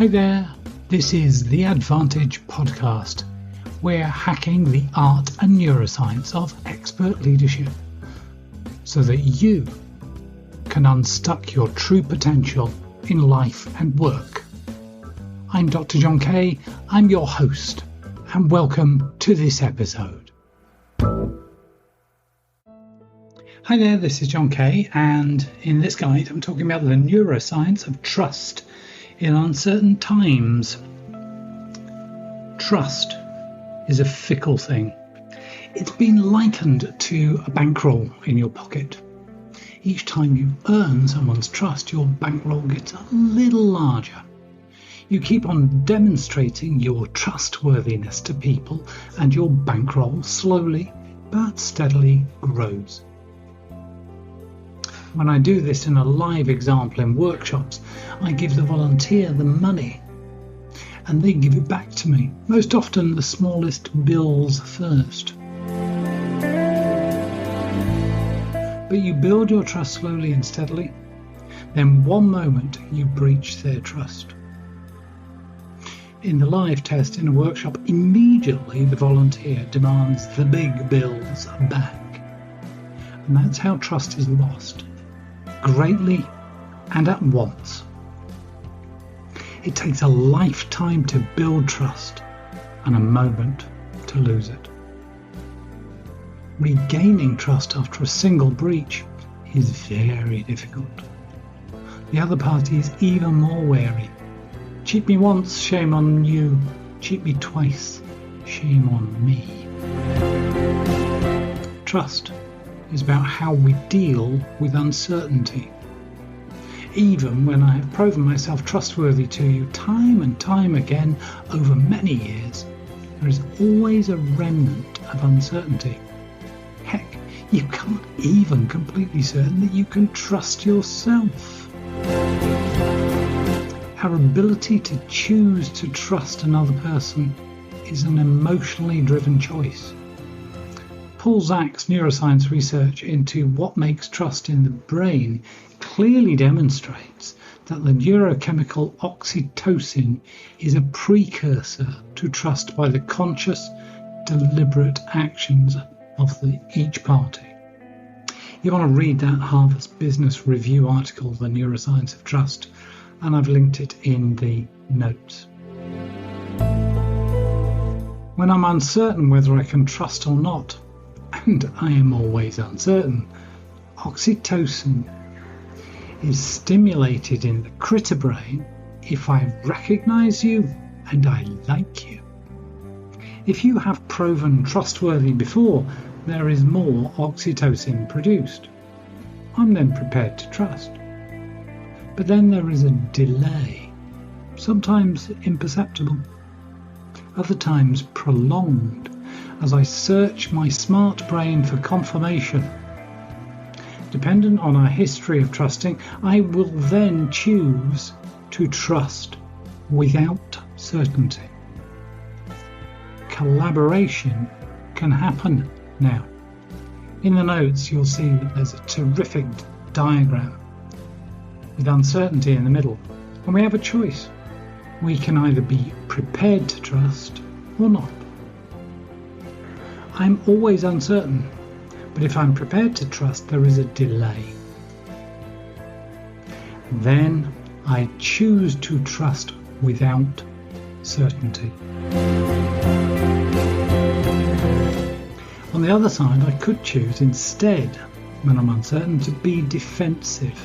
Hi there, this is The Advantage Podcast. We're hacking the art and neuroscience of expert leadership so that you can unstuck your true potential in life and work. I'm Dr. John Kay, I'm your host, and welcome to this episode. Hi there, this is John Kay, and in this guide I'm talking about the neuroscience of trust in uncertain times. Trust is a fickle thing. It's been likened to a bankroll in your pocket. Each time you earn someone's trust, your bankroll gets a little larger. You keep on demonstrating your trustworthiness to people, and your bankroll slowly but steadily grows. When I do this in a live example in workshops, I give the volunteer the money and they give it back to me, most often the smallest bills first. But you build your trust slowly and steadily, then one moment you breach their trust. In the live test in a workshop, immediately the volunteer demands the big bills back. And that's how trust is lost, greatly and at once. It takes a lifetime to build trust and a moment to lose it. Regaining trust after a single breach is very difficult. The other party is even more wary. Cheat me once, shame on you. Cheat me twice, shame on me. Trust is about how we deal with uncertainty. Even when I have proven myself trustworthy to you time and time again over many years, there is always a remnant of uncertainty. Heck, you can't even completely certain that you can trust yourself. Our ability to choose to trust another person is an emotionally driven choice. Paul Zach's neuroscience research into what makes trust in the brain clearly demonstrates that the neurochemical oxytocin is a precursor to trust by the conscious, deliberate actions of each party. You want to read that Harvard Business Review article, The Neuroscience of Trust, and I've linked it in the notes. When I'm uncertain whether I can trust or not, and I am always uncertain, oxytocin is stimulated in the critter brain if I recognize you and I like you. If you have proven trustworthy before, there is more oxytocin produced. I'm then prepared to trust. But then there is a delay, sometimes imperceptible, other times prolonged, as I search my smart brain for confirmation. Dependent on our history of trusting, I will then choose to trust without certainty. Collaboration can happen now. In the notes, you'll see that there's a terrific diagram with uncertainty in the middle, and we have a choice. We can either be prepared to trust or not. I'm always uncertain, but if I'm prepared to trust, there is a delay. Then I choose to trust without certainty. On the other side, I could choose instead, when I'm uncertain, to be defensive.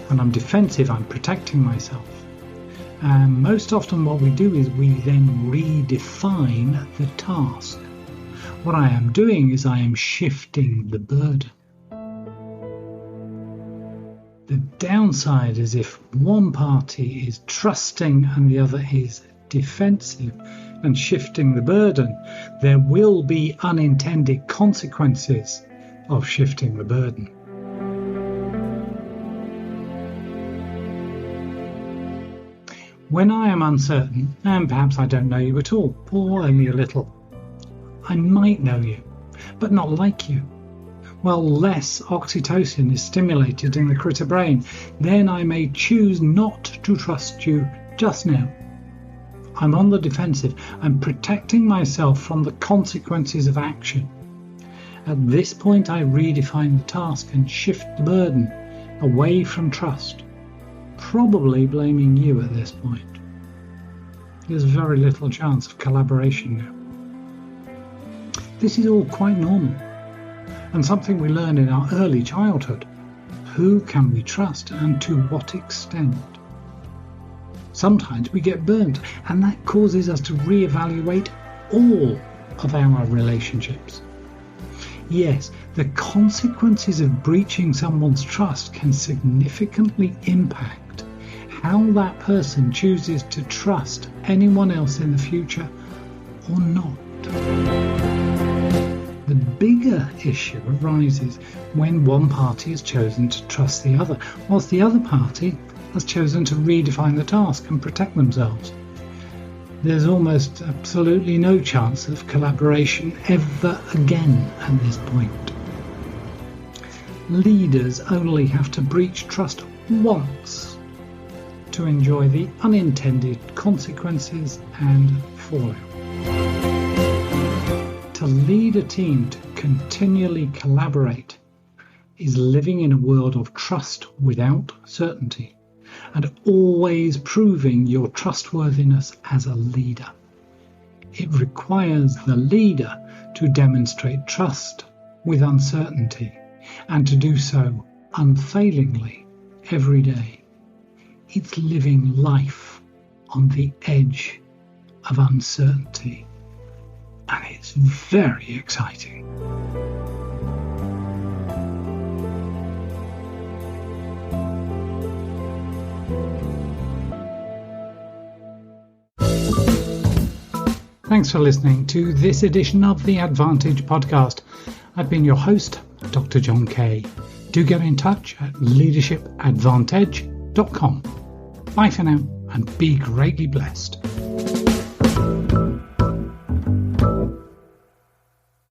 When I'm defensive, I'm protecting myself. And most often what we do is we then redefine the task. What I am doing is I am shifting the burden. The downside is if one party is trusting and the other is defensive and shifting the burden, there will be unintended consequences of shifting the burden. When I am uncertain, and perhaps I don't know you at all, or only a little, I might know you, but not like you. well, less oxytocin is stimulated in the critter brain. Then I may choose not to trust you just now. I'm on the defensive. I'm protecting myself from the consequences of action. At this point, I redefine the task and shift the burden away from trust, probably blaming you at this point. There's very little chance of collaboration now. This is all quite normal, and something we learn in our early childhood. Who can we trust, and to what extent? Sometimes we get burnt, and that causes us to reevaluate all of our relationships. Yes, the consequences of breaching someone's trust can significantly impact how that person chooses to trust anyone else in the future or not. The bigger issue arises when one party has chosen to trust the other, whilst the other party has chosen to redefine the task and protect themselves. There's almost absolutely no chance of collaboration ever again at this point. Leaders only have to breach trust once to enjoy the unintended consequences and fallout. To lead a team to continually collaborate is living in a world of trust without certainty, and always proving your trustworthiness as a leader. It requires the leader to demonstrate trust with uncertainty, and to do so unfailingly every day. It's living life on the edge of uncertainty, and it's very exciting. Thanks for listening to this edition of the Advantage podcast. I've been your host, Dr. John Kay. Do get in touch at leadershipadvantage.com. Bye for now, and be greatly blessed.